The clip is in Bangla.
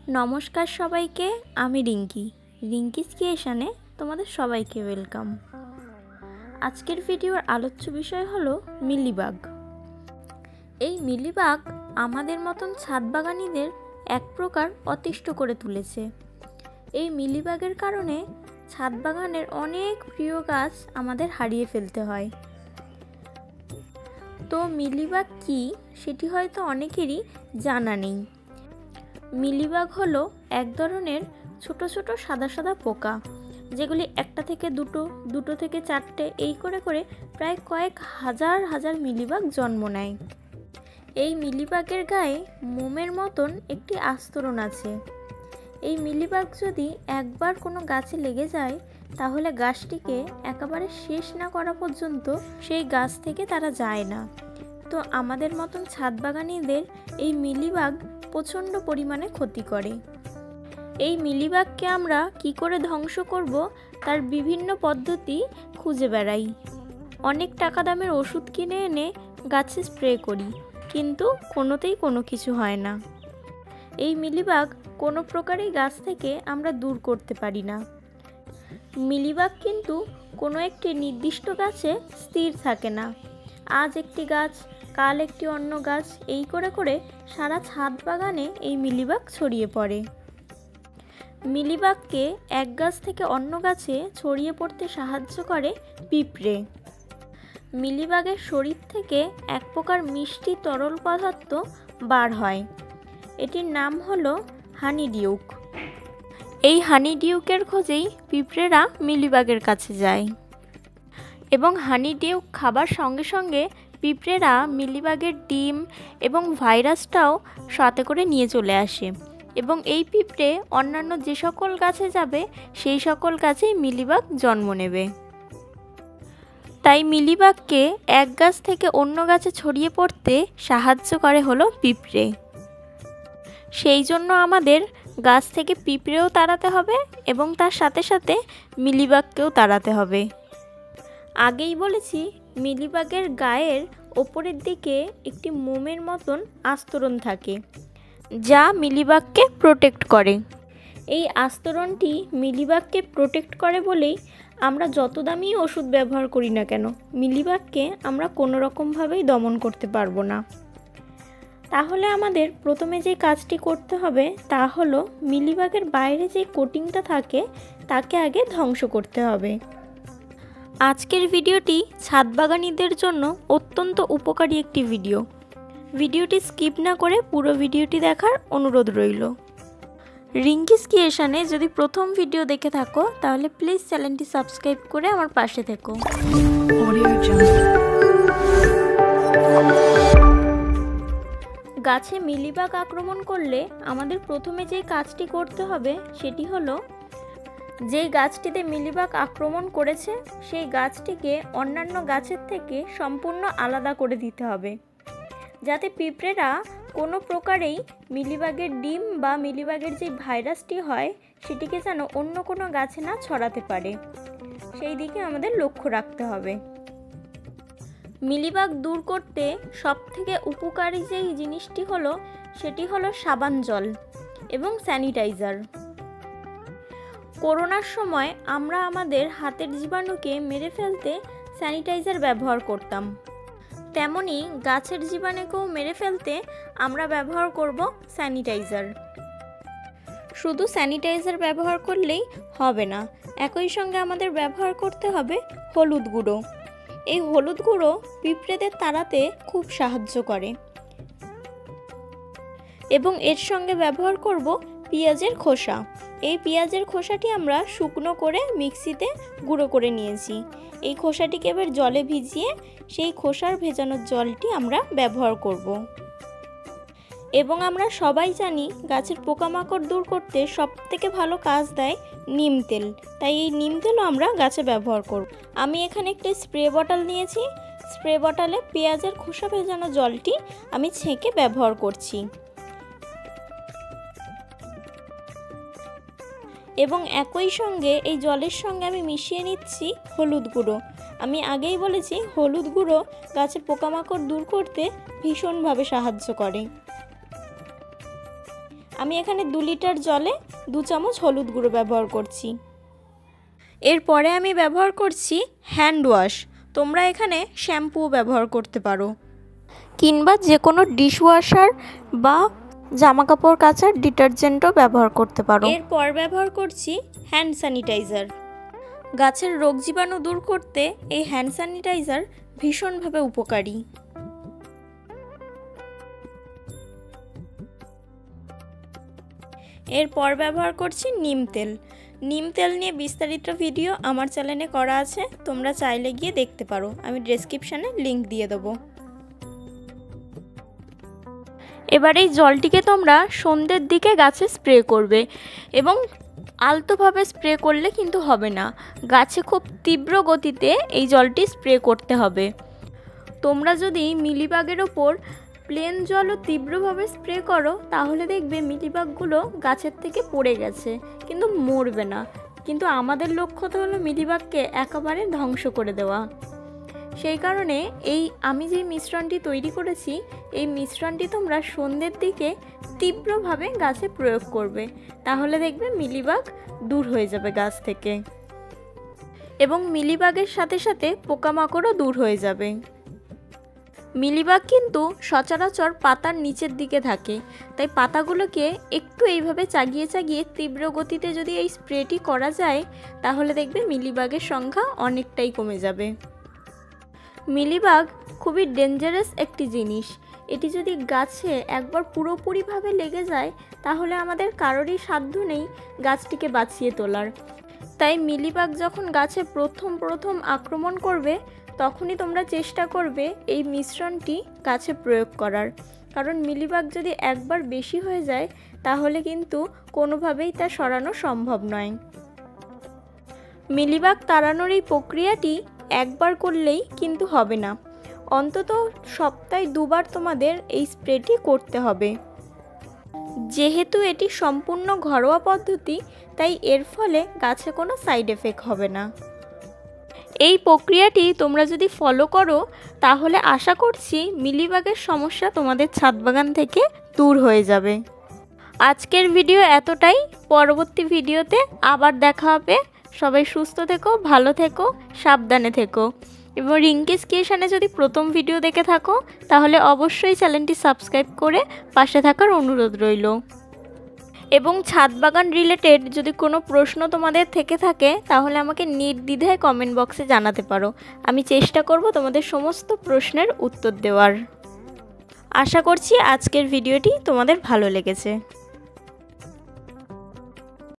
নমস্কার সবাইকে, আমি রিঙ্কিস ক্রিয়েশনে তোমাদের সবাইকে ওয়েলকাম। আজকের ভিডিওর আলোচ্য বিষয় হলো মিলিবাগ। এই মিলিবাগ আমাদের মতন ছাদ বাগানীদের এক প্রকার অতিষ্ঠ করে তুলেছে। এই মিলিবাগের কারণে ছাদ বাগানের অনেক প্রিয় গাছ আমাদের হারিয়ে ফেলতে হয়। তো মিলিবাগ কী সেটি হয়তো অনেকেরই জানা নেই। মিলিবাগ হলো এক ধরনের ছোট ছোট সাদা সাদা পোকা, যেগুলি একটা থেকে দুটো, দুটো থেকে চারটে, এই করে করে প্রায় কয়েক হাজার হাজার মিলিবাগ জন্ম নেয়। এই মিলিবাগের গায়ে মোমের মতন একটি আস্তরণ আছে। এই মিলিবাগ যদি একবার কোনো গাছে লেগে যায়, তাহলে গাছটিকে একেবারে শেষ না করা পর্যন্ত সেই গাছ থেকে তারা যায় না। তো আমাদের মতন ছাদ বাগানীদের এই মিলিবাগ প্রচণ্ড পরিমাণে ক্ষতি করে। এই মিলিবাগকে আমরা কি করে ধ্বংস করব তার বিভিন্ন পদ্ধতি খুঁজে বেড়াই। অনেক টাকা দামের ওষুধ কিনে এনে গাছে স্প্রে করি, কিন্তু কোনোতেই কোনো কিছু হয় না। এই মিলিবাগ কোনো প্রকারেই গাছ থেকে আমরা দূর করতে পারি না। মিলিবাগ কিন্তু কোনো একটি নির্দিষ্ট গাছে স্থির থাকে না। আজ একটি গাছ, কাল একটি অন্য গাছ, এই করে করে সারা ছাদ বাগানে এই মিলিবাগ ছড়িয়ে পড়ে। মিলিবাগকে এক গাছ থেকে অন্য গাছে ছড়িয়ে পড়তে সাহায্য করে পিঁপড়ে। মিলিবাগের শরীর থেকে এক প্রকার মিষ্টি তরল পদার্থ বার হয়। এটির নাম হলো হানিডিউক। এই হানিডিউকের খোঁজেই পিঁপড়েরা মিলিবাগের কাছে যায় এবং হানিডিউক খাবার সঙ্গে সঙ্গে পিঁপড়েরা মিলিবাগের ডিম এবং ভাইরাসটাও সাথে করে নিয়ে চলে আসে এবং এই পিঁপড়ে অন্যান্য যে সকল গাছে যাবে সেই সকল গাছেই মিলিবাগ জন্ম নেবে। তাই মিলিবাগকে এক গাছ থেকে অন্য গাছে ছড়িয়ে পড়তে সাহায্য করে হলো পিঁপড়ে। সেই জন্য আমাদের গাছ থেকে পিঁপড়েও তাড়াতে হবে এবং তার সাথে সাথে মিলিবাগকেও তাড়াতে হবে। আগেই বলেছি, মিলিবাগের গায়ের ওপরের দিকে একটি মোমের মতন আস্তরণ থাকে, যা মিলিবাগকে প্রোটেক্ট করে। এই আস্তরণটি মিলিবাগকে প্রোটেক্ট করে বলেই আমরা যত দামি ওষুধ ব্যবহার করি না কেন, মিলিবাগকে আমরা কোনো রকমভাবেই দমন করতে পারবো না। তাহলে আমাদের প্রথমে যে কাজটি করতে হবে তা হলো মিলিবাগের বাইরে যে কোটিংটা থাকে তাকে আগে ধ্বংস করতে হবে। আজকের ভিডিওটি ছাদ বাগানীদের জন্য অত্যন্ত উপকারী একটি ভিডিওটি স্কিপ না করে পুরো ভিডিওটি দেখার অনুরোধ রইল। রিঙ্কিস ক্রিয়েশনে যদি প্রথম ভিডিও দেখে থাকো তাহলে প্লিজ চ্যানেলটি সাবস্ক্রাইব করে আমার পাশে থেকো। গাছে মিলিবাগ আক্রমণ করলে আমাদের প্রথমে যে কাজটি করতে হবে সেটি হলো, যেই গাছটিতে মিলিবাগ আক্রমণ করেছে সেই গাছটিকে অন্যান্য গাছের থেকে সম্পূর্ণ আলাদা করে দিতে হবে, যাতে পিঁপড়েরা কোনো প্রকারেই মিলিবাগের ডিম বা মিলিবাগের যে ভাইরাসটি হয় সেটিকে যেন অন্য কোনো গাছে না ছড়াতে পারে, সেই দিকে আমাদের লক্ষ্য রাখতে হবে। মিলিবাগ দূর করতে সবথেকে উপকারী যেই জিনিসটি হলো সেটি হলো সাবান জল এবং স্যানিটাইজার। করোনার সময় আমরা আমাদের হাতের জীবাণুকে মেরে ফেলতে স্যানিটাইজার ব্যবহার করতাম, তেমনি গাছের জীবাণুকেও মেরে ফেলতে আমরা ব্যবহার করব স্যানিটাইজার। শুধু স্যানিটাইজার ব্যবহার করলেই হবে না, একই সঙ্গে আমাদের ব্যবহার করতে হবে হলুদ গুঁড়ো। এই হলুদ গুঁড়ো পিঁপড়েদের তাড়াতে খুব সাহায্য করে এবং এর সঙ্গে ব্যবহার করব পেঁয়াজের খোসা। এই পেঁয়াজের খোসাটি আমরা শুকনো করে মিক্সিতে গুঁড়ো করে নিয়েছি। এই খোসাটিকে এবার জলে ভিজিয়ে সেই খোসার ভেজানোর জলটি আমরা ব্যবহার করব। এবং আমরা সবাই জানি গাছের পোকামাকড় দূর করতে সবথেকে ভালো কাজ দেয় নিম তেল, তাই এই নিম তেলও আমরা গাছে ব্যবহার করব। আমি এখানে একটি স্প্রে বটল নিয়েছি, স্প্রে বটলে পেঁয়াজের খোসা ভেজানো জলটি আমি ছেঁকে ব্যবহার করছি এবং একই সঙ্গে এই জলের সঙ্গে আমি মিশিয়ে নিচ্ছি হলুদ গুঁড়ো। আমি আগেই বলেছি হলুদ গুঁড়ো গাছের পোকামাকড় দূর করতে ভীষণভাবে সাহায্য করে। আমি এখানে 2 লিটার জলে 2 চামচ হলুদ গুঁড়ো ব্যবহার করছি। এরপরে আমি ব্যবহার করছি হ্যান্ড ওয়াশ। তোমরা এখানে শ্যাম্পুও ব্যবহার করতে পারো, কিংবা যে কোনো ডিশওয়াশার বা জামাকাপড় কাচার ডিটারজেন্টও ব্যবহার করতে পারো। এরপর ব্যবহার করছি হ্যান্ড স্যানিটাইজার। গাছের রোগ জীবাণু দূর করতে এই হ্যান্ড স্যানিটাইজার ভীষণভাবে উপকারী। এরপর ব্যবহার করছি নিম তেল। নিম তেল নিয়ে বিস্তারিত ভিডিও আমার চ্যানেলে করা আছে, তোমরা চাইলে গিয়ে দেখতে পারো, আমি ডেসক্রিপশানে লিংক দিয়ে দেবো। এবার এই জলটিকে তোমরা সন্ধ্যের দিকে গাছে স্প্রে করবে, এবং আলতোভাবে স্প্রে করলে কিন্তু হবে না, গাছে খুব তীব্র গতিতে এই জলটি স্প্রে করতে হবে। তোমরা যদি মিলিবাগের ওপর প্লেন জলও তীব্রভাবে স্প্রে করো তাহলে দেখবে মিলিবাগগুলো গাছের থেকে পড়ে গেছে, কিন্তু মরবে না। কিন্তু আমাদের লক্ষ্যটা হলো মিলিবাগকে একেবারে ধ্বংস করে দেওয়া। সেই কারণে আমি যে মিশ্রণটি তৈরি করেছি, এই মিশ্রণটি তোমরা সন্ধ্যের দিকে তীব্রভাবে গাছে প্রয়োগ করবে, তাহলে দেখবে মিলিবাগ দূর হয়ে যাবে গাছ থেকে, এবং মিলিবাগের সাথে সাথে পোকামাকড়ও দূর হয়ে যাবে। মিলিবাগ কিন্তু সচরাচর পাতার নিচের দিকে থাকে, তাই পাতাগুলোকে একটু এইভাবে চাগিয়ে চাগিয়ে তীব্র গতিতে যদি এই স্প্রেটি করা যায় তাহলে দেখবে মিলিবাগের সংখ্যা অনেকটাই কমে যাবে। মিলিবাগ খুবই ডেঞ্জারাস একটি জিনিস, এটি যদি গাছে একবার পুরোপুরিভাবে লেগে যায় তাহলে আমাদের কারোরই সাধ্য নেই গাছটিকে বাঁচিয়ে তোলার। তাই মিলিবাগ যখন গাছে প্রথম আক্রমণ করবে তখনই তোমরা চেষ্টা করবে এই মিশ্রণটি গাছে প্রয়োগ করার, কারণ মিলিবাগ যদি একবার বেশি হয়ে যায় তাহলে কিন্তু কোনোভাবেই তা সরানো সম্ভব নয়। মিলিবাগ তাড়ানোর এই প্রক্রিয়াটি একবার করলেই কিন্তু হবে না, অন্তত সপ্তাহে 2 বার তোমাদের এই স্প্রেটি করতে হবে। যেহেতু এটি সম্পূর্ণ ঘরোয়া পদ্ধতি তাই এর ফলে গাছে কোনো সাইড এফেক্ট হবে না। এই প্রক্রিয়াটি তোমরা যদি ফলো করো তাহলে আশা করছি মিলিবাগের সমস্যা তোমাদের ছাদ বাগান থেকে দূর হয়ে যাবে। আজকের ভিডিও এতটাই, পরবর্তী ভিডিওতে আবার দেখা হবে। সবাই সুস্থ থেকো, ভালো থেকো, সাবধানে থেকো, এবং রিঙ্কিস ক্রিয়েশনে যদি প্রথম ভিডিও দেখে থাকো তাহলে অবশ্যই চ্যানেলটি সাবস্ক্রাইব করে পাশে থাকার অনুরোধ রইল। এবং ছাদ বাগান রিলেটেড যদি কোনো প্রশ্ন তোমাদের থেকে থাকে তাহলে আমাকে নির্দ্বিধায় কমেন্ট বক্সে জানাতে পারো, আমি চেষ্টা করব তোমাদের সমস্ত প্রশ্নের উত্তর দেওয়ার। আশা করছি আজকের ভিডিওটি তোমাদের ভালো লেগেছে।